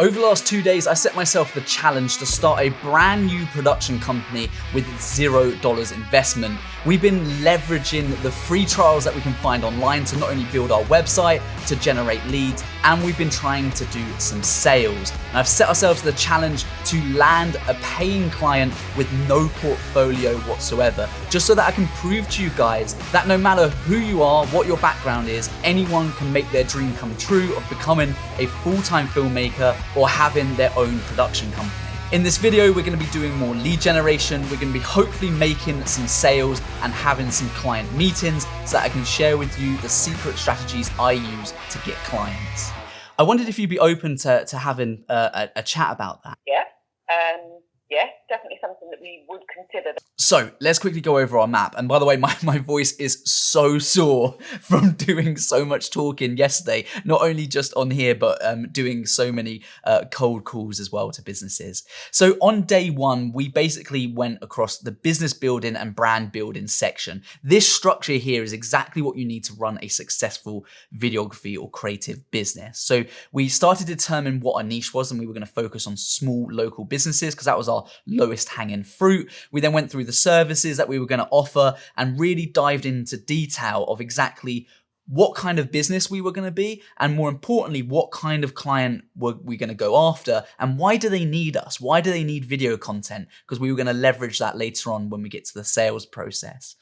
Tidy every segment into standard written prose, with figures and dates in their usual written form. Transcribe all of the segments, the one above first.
Over the last 2 days, I set myself the challenge to start a brand new production company with $0 investment. We've been leveraging the free trials that we can find online to not only build our website, to generate leads, and we've been trying to do some sales. And I've set ourselves the challenge to land a paying client with no portfolio whatsoever, just so that I can prove to you guys that no matter who you are, what your background is, anyone can make their dream come true of becoming a full-time filmmaker or having their own production company. In this video, we're going to be doing more lead generation. We're going to be hopefully making some sales and having some client meetings so that I can share with you the secret strategies I use to get clients. I wondered if you'd be open to having a chat about that. Yeah, definitely something that we would consider. So let's quickly go over our map. And by the way, my voice is so sore from doing so much talking yesterday, not only just on here, but doing so many cold calls as well to businesses. So on day one, we basically went across the business building and brand building section. This structure here is exactly what you need to run a successful videography or creative business. So we started to determine what our niche was, and we were going to focus on small local businesses because that was our lowest hanging fruit. We then went through the services that we were going to offer and really dived into detail of exactly what kind of business we were going to be, and more importantly, what kind of client were we going to go after, and why do they need us? Why do they need video content? Because we were going to leverage that later on when we get to the sales process.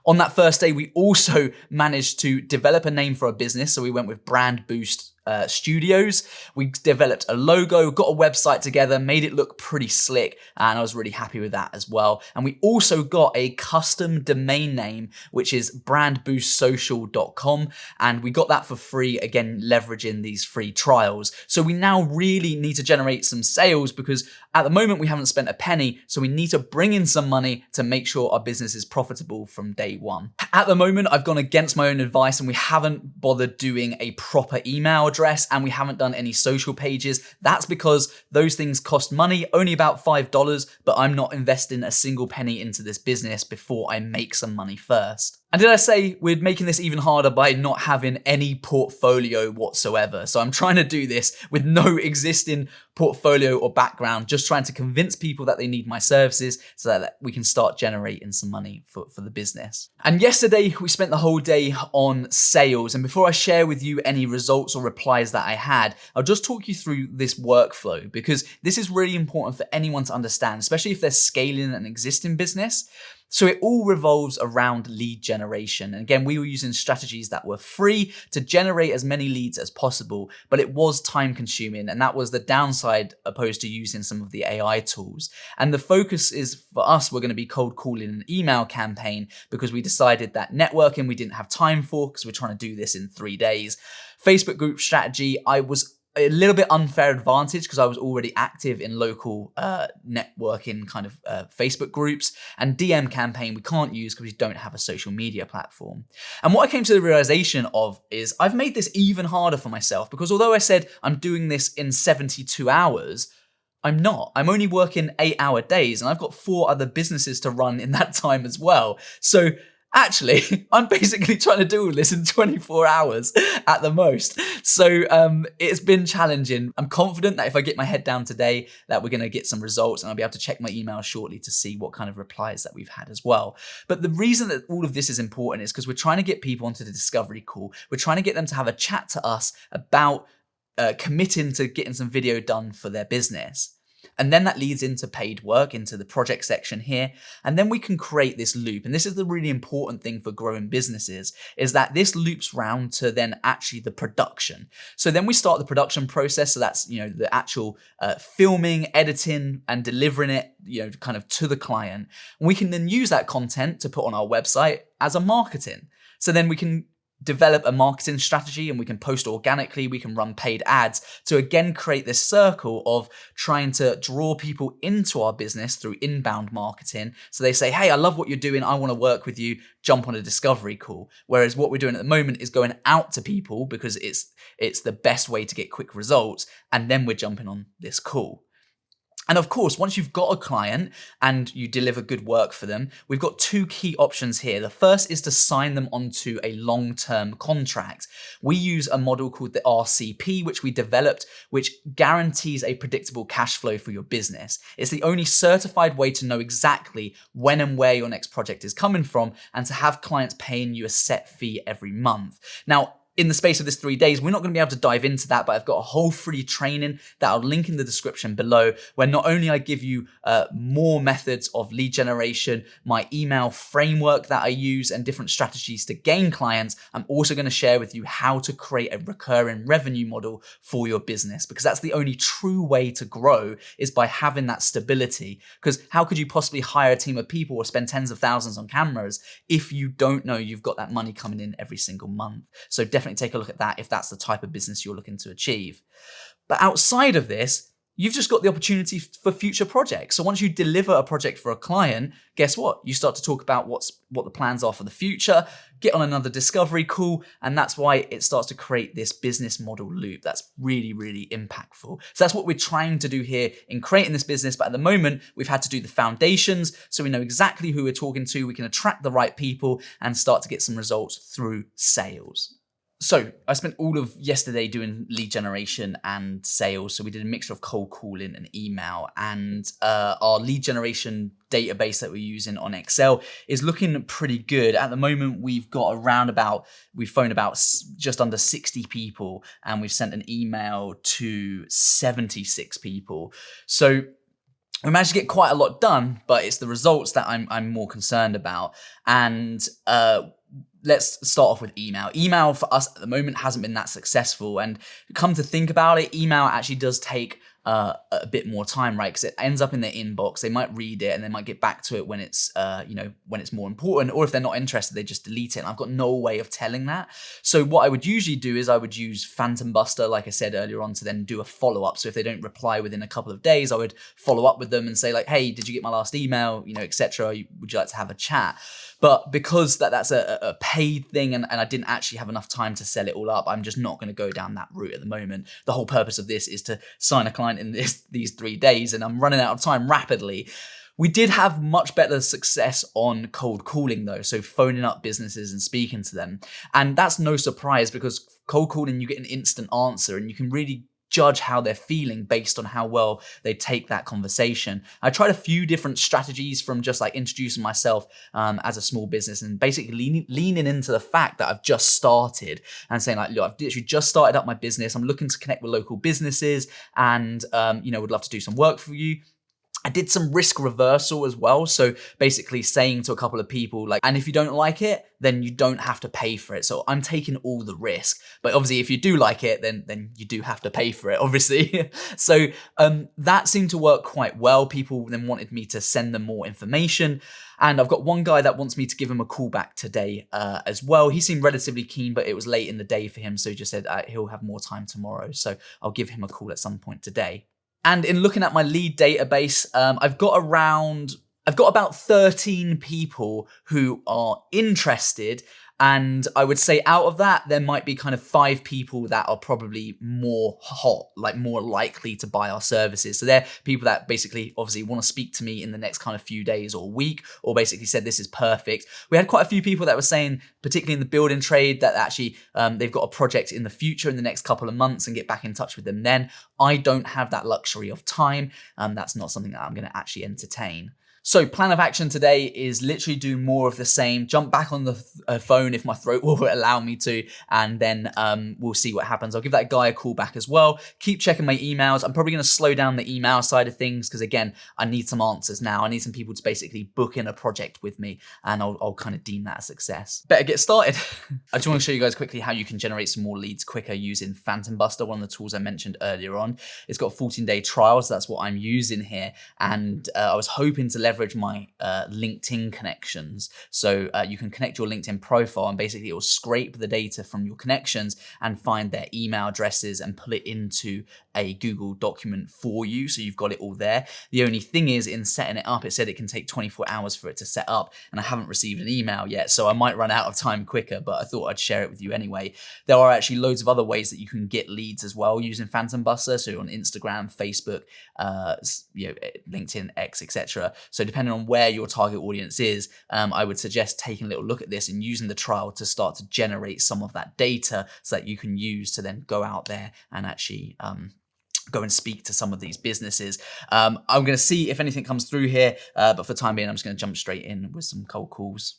On that first day, we also managed to develop a name for our business. So we went with Brand Boost Studios. We developed a logo, got a website together, made it look pretty slick, and I was really happy with that as well. And we also got a custom domain name, which is brandboostsocial.com, and we got that for free, again, leveraging these free trials. So we now really need to generate some sales because at the moment we haven't spent a penny, so we need to bring in some money to make sure our business is profitable from day one. At the moment, I've gone against my own advice and we haven't bothered doing a proper email address, and we haven't done any social pages. That's because those things cost money, only about $5, but I'm not investing a single penny into this business before I make some money first. And did I say we're making this even harder by not having any portfolio whatsoever? So I'm trying to do this with no existing portfolio or background, just trying to convince people that they need my services so that we can start generating some money for the business. And yesterday we spent the whole day on sales. And before I share with you any results or replies that I had, I'll just talk you through this workflow because this is really important for anyone to understand, especially if they're scaling an existing business. So it all revolves around lead generation. And again, we were using strategies that were free to generate as many leads as possible, but it was time consuming. And that was the downside opposed to using some of the AI tools. And the focus is for us, we're going to be cold calling an email campaign because we decided that networking we didn't have time for because we're trying to do this in 3 days. Facebook group strategy, I was a little bit unfair advantage because I was already active in local networking kind of Facebook groups, and DM campaign we can't use because we don't have a social media platform. And what I came to the realization of is I've made this even harder for myself because although I said I'm doing this in 72 hours, I'm not. I'm only working 8-hour days and I've got 4 other businesses to run in that time as well. So actually, I'm basically trying to do all this in 24 hours at the most. So it's been challenging. I'm confident that if I get my head down today, that we're going to get some results, and I'll be able to check my email shortly to see what kind of replies that we've had as well. But the reason that all of this is important is because we're trying to get people onto the discovery call. We're trying to get them to have a chat to us about committing to getting some video done for their business. And then that leads into paid work, into the project section here. And then we can create this loop. And this is the really important thing for growing businesses, is that this loops round to then actually the production. So then we start the production process. So that's, the actual filming, editing, and delivering it, kind of to the client. And we can then use that content to put on our website as a marketing. So then we can develop a marketing strategy and we can post organically, we can run paid ads to again create this circle of trying to draw people into our business through inbound marketing. So they say, hey, I love what you're doing, I want to work with you, jump on a discovery call. Whereas what we're doing at the moment is going out to people because it's the best way to get quick results, and then we're jumping on this call. And of course, once you've got a client and you deliver good work for them, we've got two key options here. The first is to sign them onto a long-term contract. We use a model called the RCP, which we developed, which guarantees a predictable cash flow for your business. It's the only certified way to know exactly when and where your next project is coming from, and to have clients paying you a set fee every month. Now, in the space of this 3 days, we're not going to be able to dive into that, but I've got a whole free training that I'll link in the description below, where not only I give you more methods of lead generation, my email framework that I use, and different strategies to gain clients, I'm also going to share with you how to create a recurring revenue model for your business, because that's the only true way to grow, is by having that stability. Because how could you possibly hire a team of people or spend tens of thousands on cameras if you don't know you've got that money coming in every single month? So definitely take a look at that if that's the type of business you're looking to achieve. But outside of this, you've just got the opportunity for future projects. So once you deliver a project for a client, guess what? You start to talk about what the plans are for the future, get on another discovery call, and that's why it starts to create this business model loop that's really, really impactful. So that's what we're trying to do here in creating this business, but at the moment, we've had to do the foundations so we know exactly who we're talking to, we can attract the right people, and start to get some results through sales. So I spent all of yesterday doing lead generation and sales. So we did a mixture of cold calling and email, and our lead generation database that we're using on Excel is looking pretty good. At the moment, we've phoned about just under 60 people, and we've sent an email to 76 people. So we managed to get quite a lot done, but it's the results that I'm more concerned about. And let's start off with email. Email for us at the moment hasn't been that successful. And come to think about it, email actually does take a bit more time, right? Because it ends up in their inbox. They might read it and they might get back to it when it's when it's more important, or if they're not interested, they just delete it. And I've got no way of telling that. So what I would usually do is I would use Phantom Buster, like I said earlier on, to then do a follow-up. So if they don't reply within a couple of days, I would follow up with them and say like, hey, did you get my last email? Etc. Would you like to have a chat? But because that's a paid thing and I didn't actually have enough time to sell it all up, I'm just not going to go down that route at the moment. The whole purpose of this is to sign a client in these 3 days, and I'm running out of time rapidly. We did have much better success on cold calling though, so phoning up businesses and speaking to them. And that's no surprise, because cold calling, you get an instant answer and you can really judge how they're feeling based on how well they take that conversation. I tried a few different strategies, from just like introducing myself as a small business and basically leaning into the fact that I've just started and saying like, look, I've literally just started up my business. I'm looking to connect with local businesses and, would love to do some work for you. I did some risk reversal as well. So basically saying to a couple of people like, and if you don't like it, then you don't have to pay for it. So I'm taking all the risk. But obviously if you do like it, then you do have to pay for it, obviously. So that seemed to work quite well. People then wanted me to send them more information. And I've got one guy that wants me to give him a call back today as well. He seemed relatively keen, but it was late in the day for him. So he just said he'll have more time tomorrow. So I'll give him a call at some point today. And in looking at my lead database, I've got about 13 people who are interested. And I would say out of that, there might be kind of 5 people that are probably more hot, like more likely to buy our services. So they're people that basically obviously want to speak to me in the next kind of few days or week, or basically said this is perfect. We had quite a few people that were saying, particularly in the building trade, that actually they've got a project in the future in the next couple of months and get back in touch with them then. I don't have that luxury of time. That's not something that I'm going to actually entertain. So plan of action today is literally do more of the same, jump back on the phone if my throat will allow me to, and then we'll see what happens. I'll give that guy a call back as well. Keep checking my emails. I'm probably going to slow down the email side of things because, again, I need some answers now. I need some people to basically book in a project with me, and I'll kind of deem that a success. Better get started. I just want to show you guys quickly how you can generate some more leads quicker using Phantom Buster, one of the tools I mentioned earlier on. It's got a 14-day trial, so that's what I'm using here, and I was hoping to leverage my LinkedIn connections. So you can connect your LinkedIn profile, and basically it will scrape the data from your connections and find their email addresses and pull it into a Google document for you. So you've got it all there. The only thing is, in setting it up, it said it can take 24 hours for it to set up, and I haven't received an email yet, so I might run out of time quicker, but I thought I'd share it with you anyway. There are actually loads of other ways that you can get leads as well using Phantom Buster. So on Instagram, Facebook, LinkedIn, X, etc. So depending on where your target audience is, I would suggest taking a little look at this and using the trial to start to generate some of that data so that you can use to then go out there and actually go and speak to some of these businesses. I'm going to see if anything comes through here, but for the time being, I'm just going to jump straight in with some cold calls.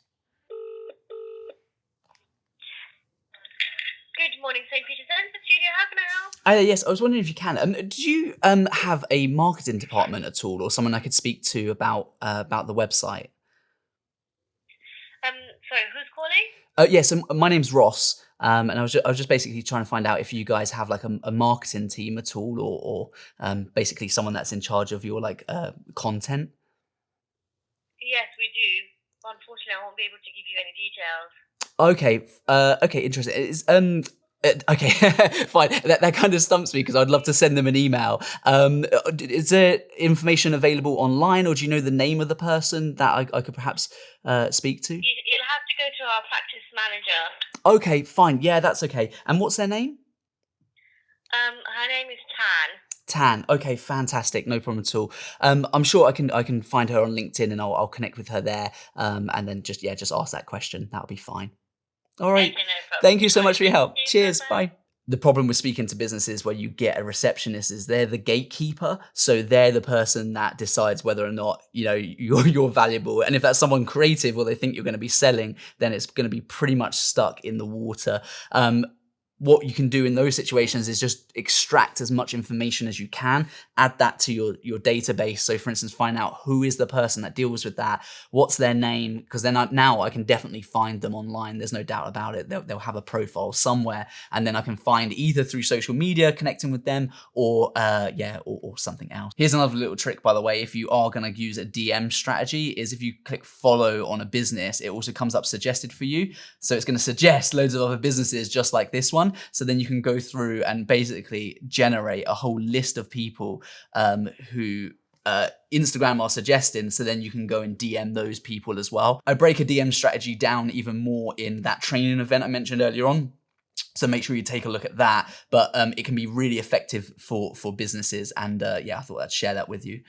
Good morning, St. Peter's Centre Studio. How can I help? Yes, I was wondering if you can. Do you have a marketing department at all, or someone I could speak to about the website? Sorry, who's calling? Yes, my name's Ross, and I was just basically trying to find out if you guys have like a marketing team at all, or basically someone that's in charge of your like content. Yes, we do. But unfortunately, I won't be able to give you any details. Okay, interesting. Okay, fine. That kind of stumps me because I'd love to send them an email. Is there information available online, or do you know the name of the person that I could perhaps speak to? You'll have to go to our practice manager. Okay, fine. Yeah, that's okay. And what's their name? Her name is Tan. Tan. Okay, fantastic. No problem at all. I'm sure I can find her on LinkedIn, and I'll connect with her there. And then just ask that question. That'll be fine. All right. Okay, no problem. Thank you so much for your help. Thank you. Cheers. Bye-bye. Bye. The problem with speaking to businesses where you get a receptionist is they're the gatekeeper. So they're the person that decides whether or not, you're valuable. And if that's someone creative or they think you're going to be selling, then it's going to be pretty much stuck in the water. What you can do in those situations is just extract as much information as you can, add that to your database. So for instance, find out who is the person that deals with that, what's their name, because then now I can definitely find them online. There's no doubt about it. They'll have a profile somewhere, and then I can find either through social media, connecting with them, or something else. Here's another little trick, by the way, if you are going to use a DM strategy, is if you click follow on a business, it also comes up suggested for you. So it's going to suggest loads of other businesses just like this one. So then you can go through and basically generate a whole list of people who Instagram are suggesting, so then you can go and DM those people as well. I break a DM strategy down even more in that training event I mentioned earlier on. So make sure you take a look at that. But it can be really effective for businesses. And I thought I'd share that with you.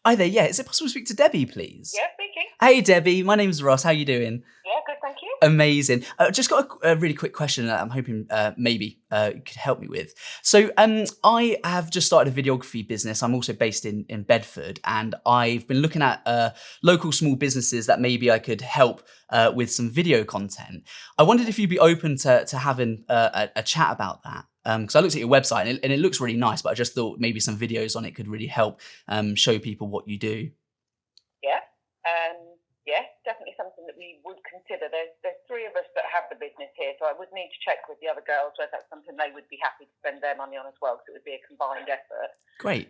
Hi there. Yeah, is it possible to speak to Debbie, please? Yeah, speaking. Hey, Debbie. My name's Ross. How you doing? Yeah, good, thank you. Amazing. Just got a really quick question that I'm hoping maybe you could help me with. So I have just started a videography business. I'm also based in Bedford, and I've been looking at local small businesses that maybe I could help with some video content. I wondered if you'd be open to having a chat about that. Because I looked at your website and it looks really nice, but I just thought maybe some videos on it could really help show people what you do. Yeah, definitely something that we would consider. There's three of us that have the business here, so I would need to check with the other girls whether that's something they would be happy to spend their money on as well, because it would be a combined effort. Great.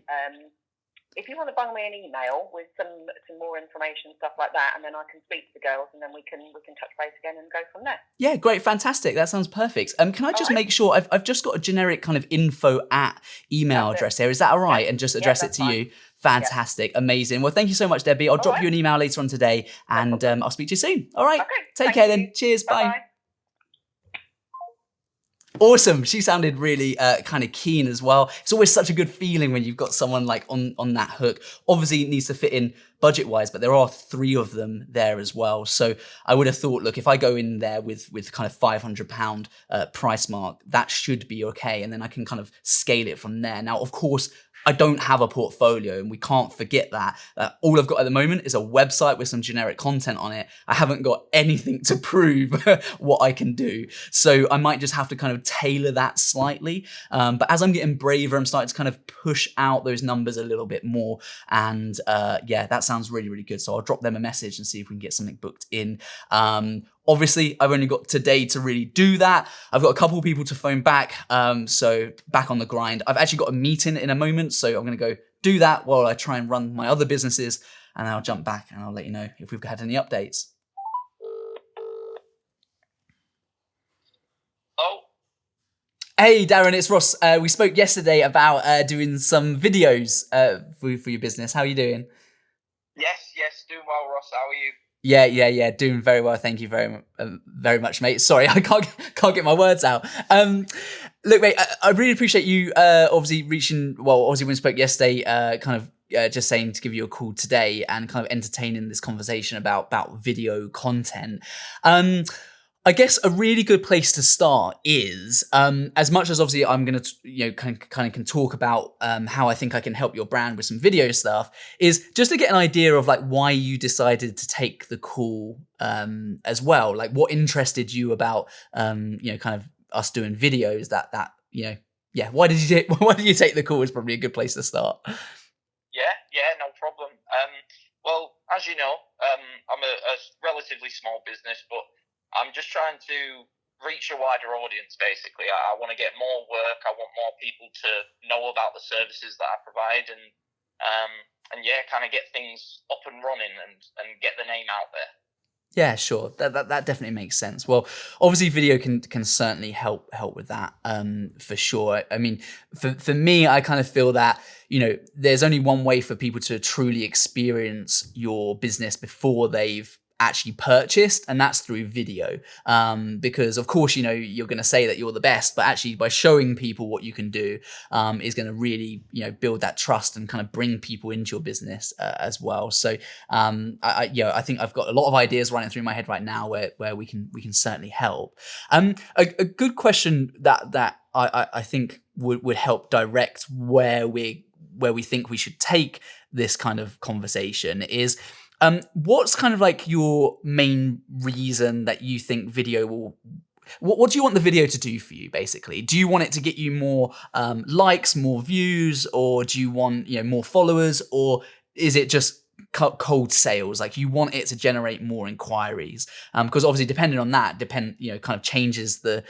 If you want to bung me an email with some more information, stuff like that, and then I can speak to the girls, and then we can touch base again and go from there. Yeah, great, fantastic. That sounds perfect. Can I just make sure I've just got a generic kind of info at email address here? Is that all right? And just address it to you. Fantastic, amazing. Well, thank you so much, Debbie. I'll drop you an email later on today, and I'll speak to you soon. All right. Okay. Take care then. Cheers. Bye. Awesome. She sounded really kind of keen as well. It's always such a good feeling when you've got someone like on that hook. Obviously, it needs to fit in budget-wise, but there are three of them there as well. So I would have thought, look, if I go in there with kind of £500 price mark, that should be okay. And then I can kind of scale it from there. Now, of course, I don't have a portfolio, and we can't forget that. All I've got at the moment is a website with some generic content on it. I haven't got anything to prove what I can do. So I might just have to kind of tailor that slightly. But as I'm getting braver, I'm starting to kind of push out those numbers a little bit more. And that sounds really, really good. So I'll drop them a message and see if we can get something booked in. Obviously, I've only got today to really do that. I've got a couple of people to phone back, so back on the grind. I've actually got a meeting in a moment, so I'm gonna go do that while I try and run my other businesses. and I'll jump back and I'll let you know if we've had any updates. Oh. Hey Darren, it's Ross. We spoke yesterday about doing some videos for your business. How are you doing? Yes, doing well, Ross. How are you? Yeah, doing very well. Thank you very much, mate. Sorry, I can't get my words out. Look, mate, I really appreciate you obviously reaching. Well, obviously when we spoke yesterday, just saying to give you a call today and kind of entertaining this conversation about video content. I guess a really good place to start is, as much as obviously I'm going to, kind of can talk about how I think I can help your brand with some video stuff, is just to get an idea of like why you decided to take the call as well. Like what interested you about, kind of us doing videos why did you take the call is probably a good place to start. Yeah, no problem. Well, as you know, I'm a relatively small business, but I'm just trying to reach a wider audience, basically. I want to get more work. I want more people to know about the services that I provide and kind of get things up and running and get the name out there. Yeah, sure. That definitely makes sense. Well, obviously video can certainly help with that, for sure. I mean, for me, I kind of feel that, there's only one way for people to truly experience your business before they've actually purchased, and that's through video, because of course you're going to say that you're the best, but actually by showing people what you can do is going to really build that trust and kind of bring people into your business as well. So I think I've got a lot of ideas running through my head right now where we can certainly help. A good question that I think would help direct where we think we should take this kind of conversation is, what's kind of like your main reason that you think video will, what do you want the video to do for you, basically? Do you want it to get you more likes, more views, or do you want more followers, or is it just cold sales? Like you want it to generate more inquiries, because obviously depending on that kind of changes the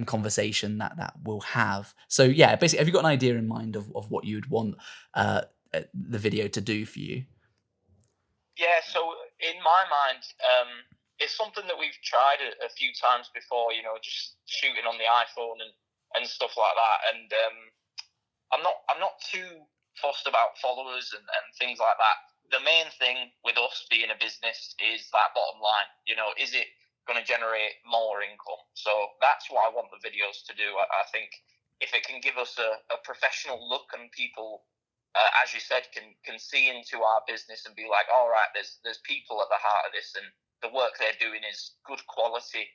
conversation that we'll have. So yeah, basically, have you got an idea in mind of what you'd want the video to do for you? Yeah, so in my mind, it's something that we've tried a few times before, just shooting on the iPhone and stuff like that. And I'm not too fussed about followers and things like that. The main thing with us being a business is that bottom line. Is it going to generate more income? So that's what I want the videos to do. I think if it can give us a professional look and people, as you said, can see into our business and be like, all right, there's people at the heart of this and the work they're doing is good quality,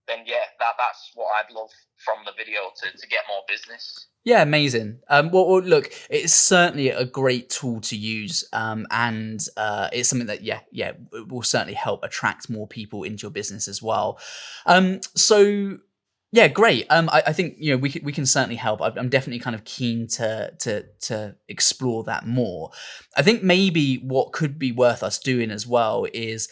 then yeah, that's what I'd love from the video to get more business. Yeah, amazing. Well, look, it's certainly a great tool to use, and it's something that it will certainly help attract more people into your business as well. So yeah, great. I think we can certainly help. I'm definitely kind of keen to explore that more. I think maybe what could be worth us doing as well is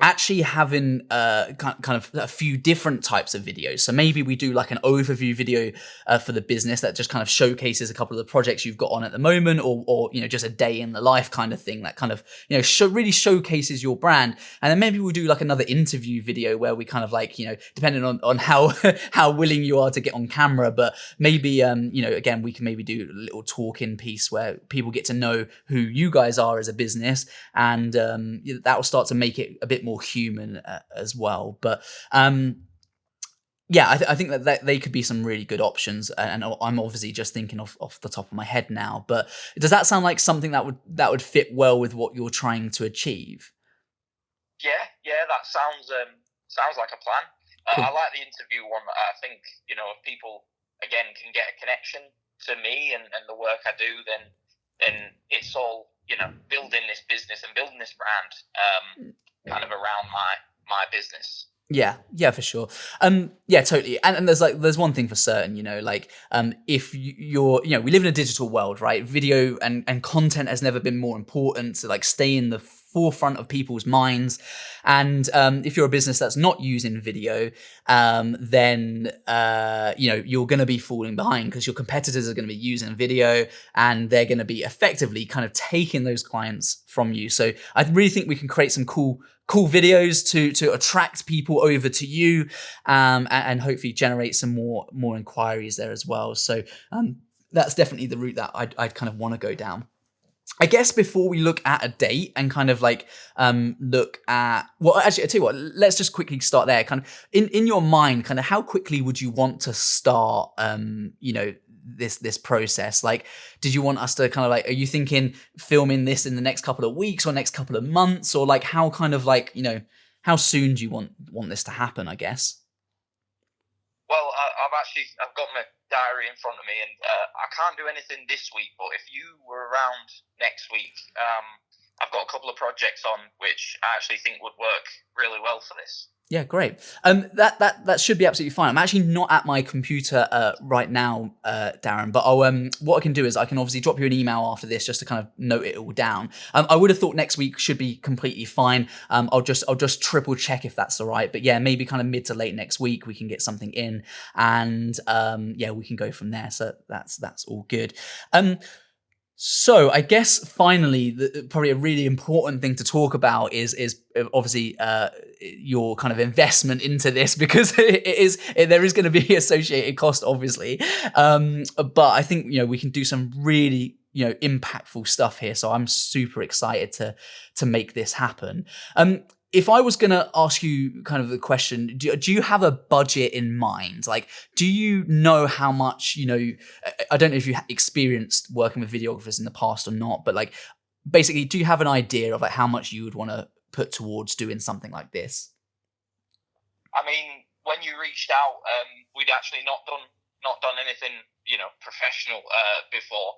actually having kind of a few different types of videos. So maybe we do like an overview video for the business that just kind of showcases a couple of the projects you've got on at the moment, or just a day in the life kind of thing that kind of really showcases your brand. And then maybe we'll do like another interview video where we kind of like depending on how how willing you are to get on camera, but maybe again we can maybe do a little talking piece where people get to know who you guys are as a business, and that will start to make it a bit more human as well. But I think that they could be some really good options, and I'm obviously just thinking off the top of my head now. But does that sound like something that would fit well with what you're trying to achieve? Yeah, that sounds like a plan. Cool. I like the interview one. I think if people again can get a connection to me and the work I do, then it's all building this business and building this brand kind of around my business. Yeah, for sure. Yeah, totally. And there's one thing for certain, if you're, we live in a digital world, right? Video and content has never been more important to like stay in the forefront of people's minds. And if you're a business that's not using video, then you're going to be falling behind because your competitors are going to be using video and they're going to be effectively kind of taking those clients from you. So I really think we can create some cool videos to attract people over to you, and hopefully generate some more inquiries there as well. So that's definitely the route that I'd kind of want to go down. I guess before we look at a date and kind of like look at, well, actually, I tell you what, let's just quickly start there. Kind of in your mind, kind of how quickly would you want to start, this process? Like, did you want us to kind of like, are you thinking filming this in the next couple of weeks or next couple of months, or like how kind of like, how soon do you want this to happen, I guess? Well, I've got my diary in front of me, and I can't do anything this week. But if you were around next week, I've got a couple of projects on which I actually think would work really well for this. Yeah, great. That should be absolutely fine. I'm actually not at my computer right now, Darren. But I'll what I can do is I can obviously drop you an email after this just to kind of note it all down. I would have thought next week should be completely fine. I'll just triple check if that's all right. But yeah, maybe kind of mid to late next week we can get something in, and we can go from there. So that's all good. So I guess finally, probably a really important thing to talk about is obviously your kind of investment into this, because there is going to be associated cost, obviously. But I think we can do some really impactful stuff here. So I'm super excited to make this happen. If I was going to ask you kind of the question, do you have a budget in mind? Like, do you know how much, I don't know if you experienced working with videographers in the past or not, but like, basically, do you have an idea of like how much you would want to put towards doing something like this? I mean, when you reached out, we'd actually not done anything, professional before,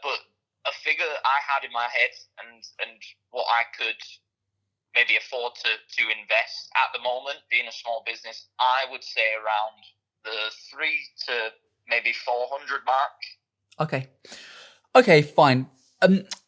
but a figure I had in my head and what I could maybe afford to invest at the moment, being a small business, I would say around the 300 to maybe 400 mark. Okay, fine.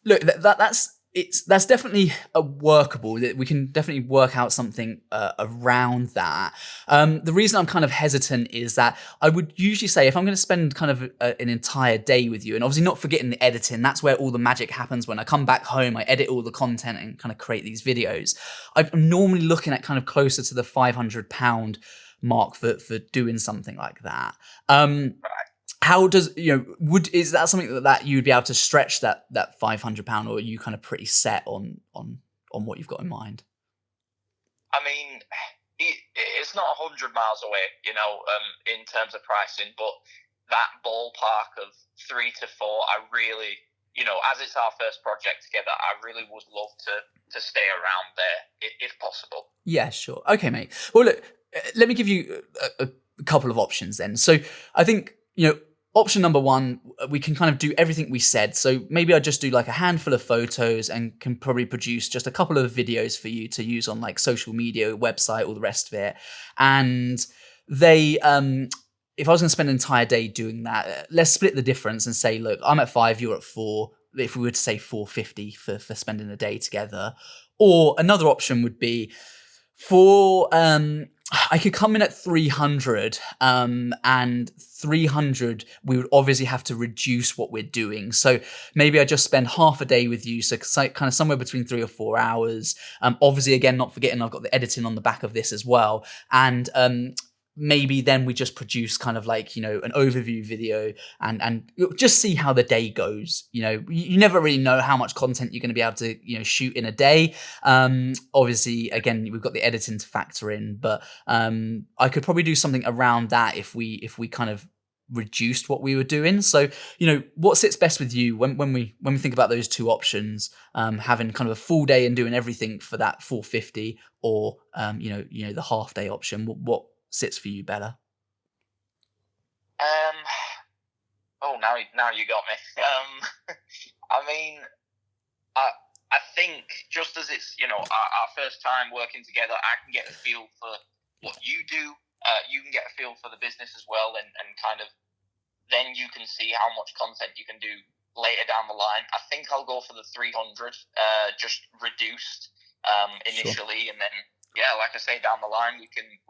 Look, that's definitely workable. We can definitely work out something around that. The reason I'm kind of hesitant is that I would usually say if I'm going to spend kind of an entire day with you, and obviously not forgetting the editing, that's where all the magic happens. When I come back home, I edit all the content and kind of create these videos. I'm normally looking at kind of closer to the £500 mark for doing something like that. How does is that something that you'd be able to stretch that £500, or are you kind of pretty set on what you've got in mind? I mean, it's not 100 miles away, in terms of pricing, but that ballpark of 3 to 4, I really, as it's our first project together, I really would love to stay around there if possible. Yeah, sure. Okay, mate. Well, look, let me give you a couple of options then. So I think option number one, we can kind of do everything we said. So maybe I just do like a handful of photos and can probably produce just a couple of videos for you to use on like social media, website, all the rest of it. And they, if I was going to spend an entire day doing that, let's split the difference and say, look, I'm at 5, you're at 4. If we were to say 450 for spending a day together. Or another option would be I could come in at 300, and 300, we would obviously have to reduce what we're doing. So maybe I just spend half a day with you, so kind of somewhere between 3 or 4 hours. Obviously, again, not forgetting I've got the editing on the back of this as well. And maybe then we just produce kind of like, an overview video and just see how the day goes. You never really know how much content you're going to be able to, shoot in a day. Obviously, again, we've got the editing to factor in, but I could probably do something around that if we kind of reduced what we were doing. So, what sits best with you when we think about those two options, having kind of a full day and doing everything for that 450, or, the half day option, what sits for you better? Now you got me. I mean, I think just as it's our first time working together, I can get a feel for what you do. You can get a feel for the business as well, and kind of then you can see how much content you can do later down the line. I think I'll go for the 300, just reduced initially, and then like I say, down the line we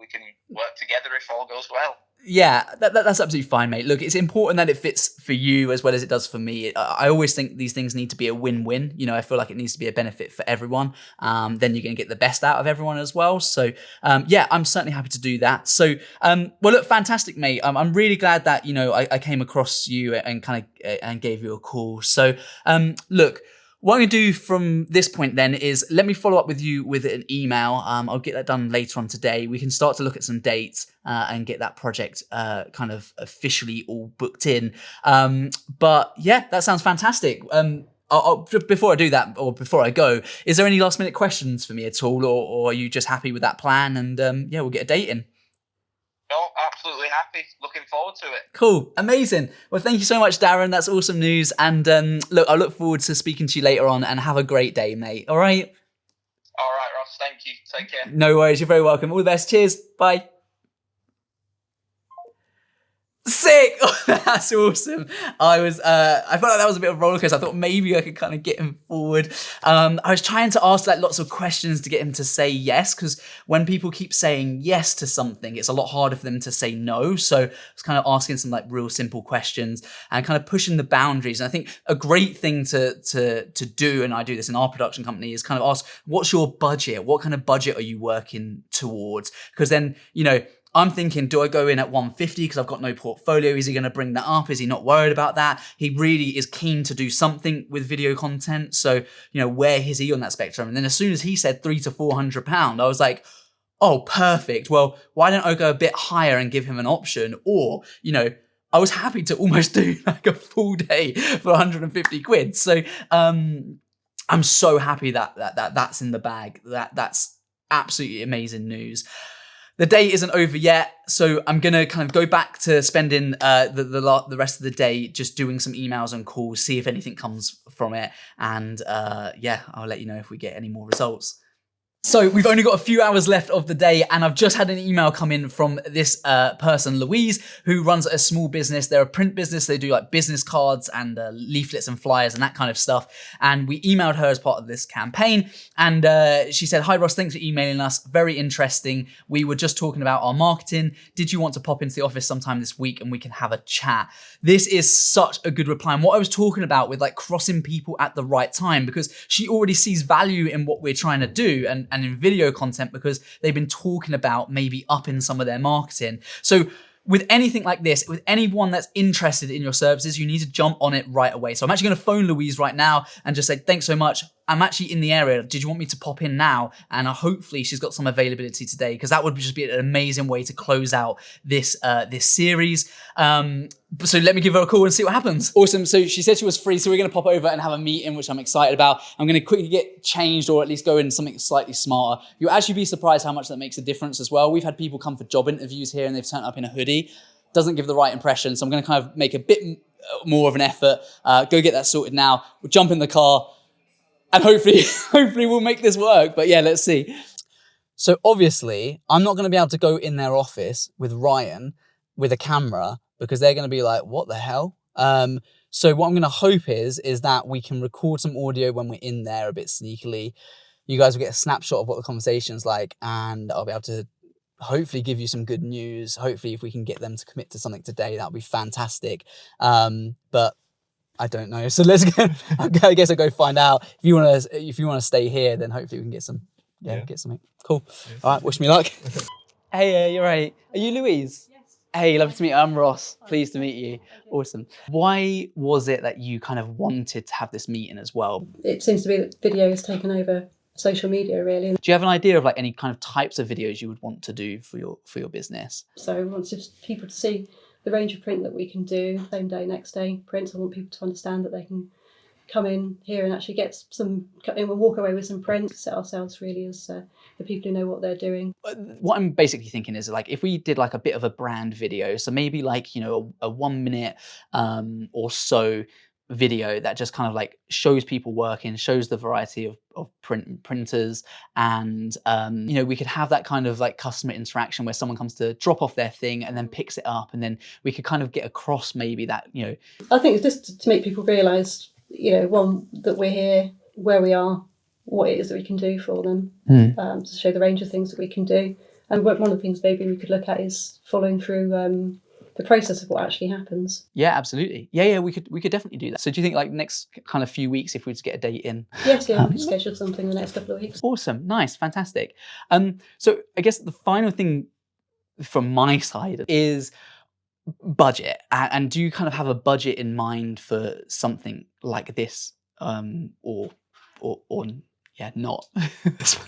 can work together if all goes well. Yeah, that's absolutely fine, mate. Look, it's important that it fits for you as well as it does for me. I always think these things need to be a win-win. You know, I feel like it needs to be a benefit for everyone. Then you're going to get the best out of everyone as well. So, I'm certainly happy to do that. So, well, look, fantastic, mate. I'm really glad that, you know, I came across you and kind of and gave you a call. So, look. What I'm going to do from this point then is let me follow up with you with an email. I'll get that done later on today. We can start to look at some dates and get that project kind of officially all booked in. But yeah, that sounds fantastic. Before I do that, or before I go, is there any last minute questions for me at all? Or are you just happy with that plan? And we'll get a date in. No, absolutely happy. Looking forward to it. Cool. Amazing. Well, thank you so much, Darren. That's awesome news. And look, I look forward to speaking to you later on, and have a great day, mate. All right? All right, Ross. Thank you. Take care. No worries. You're very welcome. All the best. Cheers. Bye. Sick! Oh, that's awesome. I felt like that was a bit of a roller coaster. I thought maybe I could kind of get him forward. I was trying to ask like lots of questions to get him to say yes, because when people keep saying yes to something, it's a lot harder for them to say no. So I was kind of asking some like real simple questions and kind of pushing the boundaries. And I think a great thing to do, and I do this in our production company, is kind of ask, what's your budget? What kind of budget are you working towards? Because then, you know, I'm thinking, do I go in at 150 because I've got no portfolio? Is he going to bring that up? Is he not worried about that? He really is keen to do something with video content. So, you know, where is he on that spectrum? And then as soon as he said £300 to £400, I was like, oh, perfect. Well, why don't I go a bit higher and give him an option? Or, you know, I was happy to almost do like a full day for 150 quid. So, I'm so happy that's in the bag. That's absolutely amazing news. The day isn't over yet, so I'm gonna kind of go back to spending the rest of the day just doing some emails and calls, see if anything comes from it, and I'll let you know if we get any more results. So we've only got a few hours left of the day, and I've just had an email come in from this person, Louise, who runs a small business. They're a print business. They do like business cards and leaflets and flyers and that kind of stuff. And we emailed her as part of this campaign. And she said, "Hi Ross, thanks for emailing us. Very interesting. We were just talking about our marketing. Did you want to pop into the office sometime this week and we can have a chat?" This is such a good reply. And what I was talking about with like crossing people at the right time, because she already sees value in what we're trying to do and in video content, because they've been talking about maybe upping some of their marketing. So with anything like this, with anyone that's interested in your services, you need to jump on it right away. So I'm actually going to phone Louise right now and just say, thanks so much. I'm actually in the area. Did you want me to pop in now? And hopefully she's got some availability today, because that would just be an amazing way to close out this this series. So let me give her a call and see what happens. Awesome. So she said she was free, so we're going to pop over and have a meeting, which I'm excited about. I'm going to quickly get changed, or at least go in something slightly smarter. You'll actually be surprised how much that makes a difference as well. We've had people come for job interviews here and they've turned up in a hoodie. Doesn't give the right impression. So I'm going to kind of make a bit more of an effort. Go get that sorted now. We'll jump in the car and hopefully we'll make this work. But yeah, let's see. So obviously, I'm not going to be able to go in their office with Ryan with a camera, because they're going to be like, what the hell? So what I'm going to hope is that we can record some audio when we're in there a bit sneakily. You guys will get a snapshot of what the conversation's like, and I'll be able to hopefully give you some good news. Hopefully, if we can get them to commit to something today, that'll be fantastic. But I don't know. So let's go. I guess I'll go find out. If you want to stay here, then hopefully we can get some. Get something. Cool. Yes. All right. Wish me luck. Hey, you're right. Are you Louise? Hey, lovely to meet you. I'm Ross. Pleased to meet you. Awesome. Why was it that you kind of wanted to have this meeting as well? It seems to be that video has taken over social media, really. Do you have an idea of like any kind of types of videos you would want to do for your business? So I want just people to see the range of print that we can do, same day, next day print. I want people to understand that they can come in here and actually get some, and walk away with some print, set ourselves really as the people who know what they're doing. What I'm basically thinking is like, if we did like a bit of a brand video, so maybe like, you know, a 1 minute or so, video that just kind of like shows people working, shows the variety of printers, and you know, we could have that kind of like customer interaction where someone comes to drop off their thing and then picks it up, and then we could kind of get across maybe that, you know. I think it's just to make people realise, you know, one, that we're here, where we are, what it is that we can do for them, to show the range of things that we can do. And one of the things maybe we could look at is following through the process of what actually happens. Yeah, absolutely. Yeah, we could definitely do that. So do you think like next kind of few weeks, if we just get a date in? Yes, yeah, we could schedule something in the next couple of weeks. Awesome, nice, fantastic. So I guess the final thing from my side is budget. And do you kind of have a budget in mind for something like this, or yeah, not?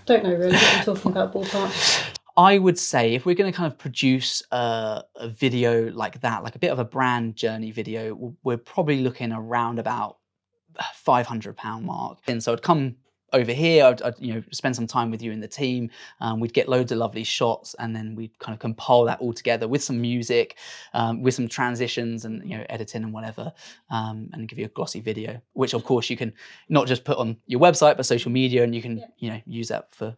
Don't know really what we're talking about, ballpark. I would say if we're going to kind of produce a video like that, like a bit of a brand journey video, we're probably looking around about £500 mark. And so I'd come over here, I'd you know, spend some time with you and the team. We'd get loads of lovely shots, and then we'd kind of compile that all together with some music, with some transitions and, you know, editing and whatever, and give you a glossy video, which of course you can not just put on your website but social media, and you can you know, use that for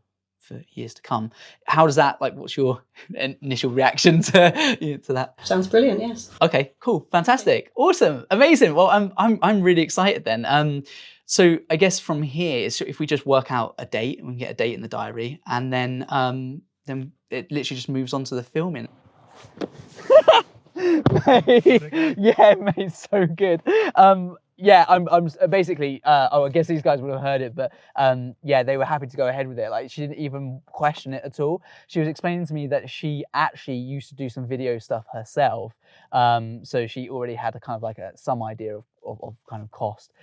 years to come. How does that, like, what's your initial reaction to that? Sounds brilliant, yes. Okay, cool, fantastic, awesome, amazing. Well, I'm really excited then. So I guess from here, if we just work out a date, we can get a date in the diary, and then it literally just moves on to the filming. Mate, yeah, mate, so good. Yeah, I'm basically, I guess these guys would have heard it, but yeah, they were happy to go ahead with it. Like, she didn't even question it at all. She was explaining to me that she actually used to do some video stuff herself. So she already had a kind of like some idea of kind of cost,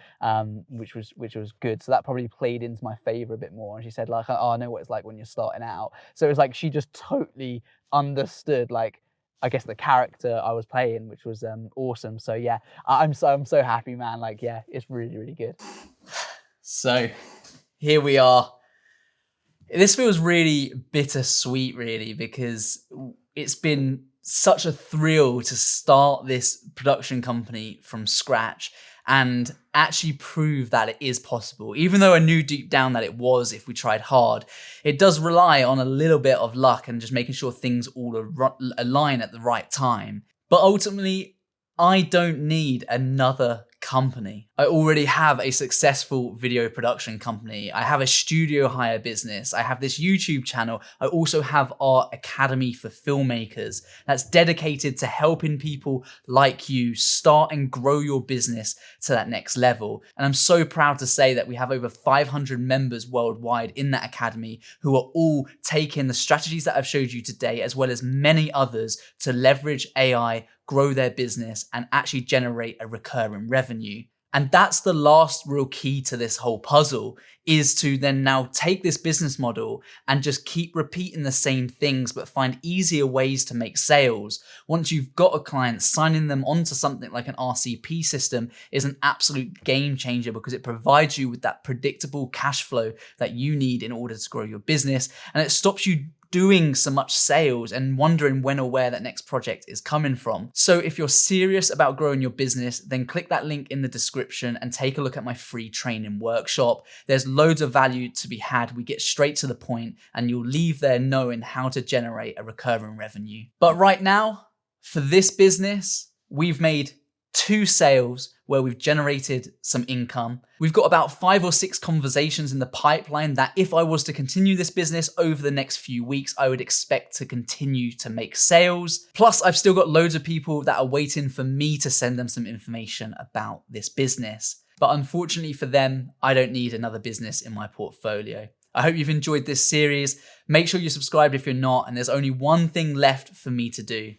which was good. So that probably played into my favor a bit more. And she said, like, oh, I know what it's like when you're starting out. So it was like, she just totally understood, like, I guess the character I was playing, which was awesome. So yeah, I'm so happy, man. Like, yeah, it's really, really good. So here we are. This feels really bittersweet, really, because it's been such a thrill to start this production company from scratch and actually prove that it is possible. Even though I knew deep down that it was if we tried hard, it does rely on a little bit of luck and just making sure things all align at the right time. But ultimately, I don't need another company. I already have a successful video production company. I have a studio hire business. I have this YouTube channel. I also have our academy for filmmakers that's dedicated to helping people like you start and grow your business to that next level. And I'm so proud to say that we have over 500 members worldwide in that academy who are all taking the strategies that I've showed you today, as well as many others, to leverage AI, grow their business, and actually generate a recurring revenue. And that's the last real key to this whole puzzle, is to then now take this business model and just keep repeating the same things, but find easier ways to make sales. Once you've got a client, signing them onto something like an RCP system is an absolute game changer, because it provides you with that predictable cash flow that you need in order to grow your business. And it stops you doing so much sales and wondering when or where that next project is coming from. So if you're serious about growing your business, then click that link in the description and take a look at my free training workshop. There's loads of value to be had. We get straight to the point, and you'll leave there knowing how to generate a recurring revenue. But right now, for this business, we've made 2 sales where we've generated some income. We've got about 5 or 6 conversations in the pipeline that, if I was to continue this business over the next few weeks, I would expect to continue to make sales. Plus, I've still got loads of people that are waiting for me to send them some information about this business. But unfortunately for them, I don't need another business in my portfolio. I hope you've enjoyed this series. Make sure you're subscribed if you're not, and there's only one thing left for me to do.